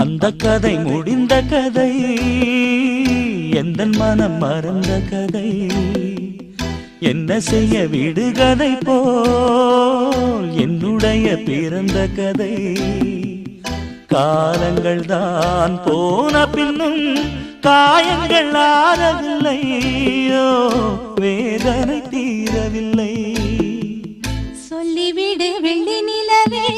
அந்த கதை முடிந்த கதை, எந்தன் மனம் மறந்த கதை. என்ன செய்ய விடுகதை போல் என்னுடைய பிறந்த கதை. காலங்கள் தான் போன பின்னும் காயங்கள் ஆறவில்லை, வேதனை தீரவில்லை. சொல்லிவிடு வெள்ளி நிலவே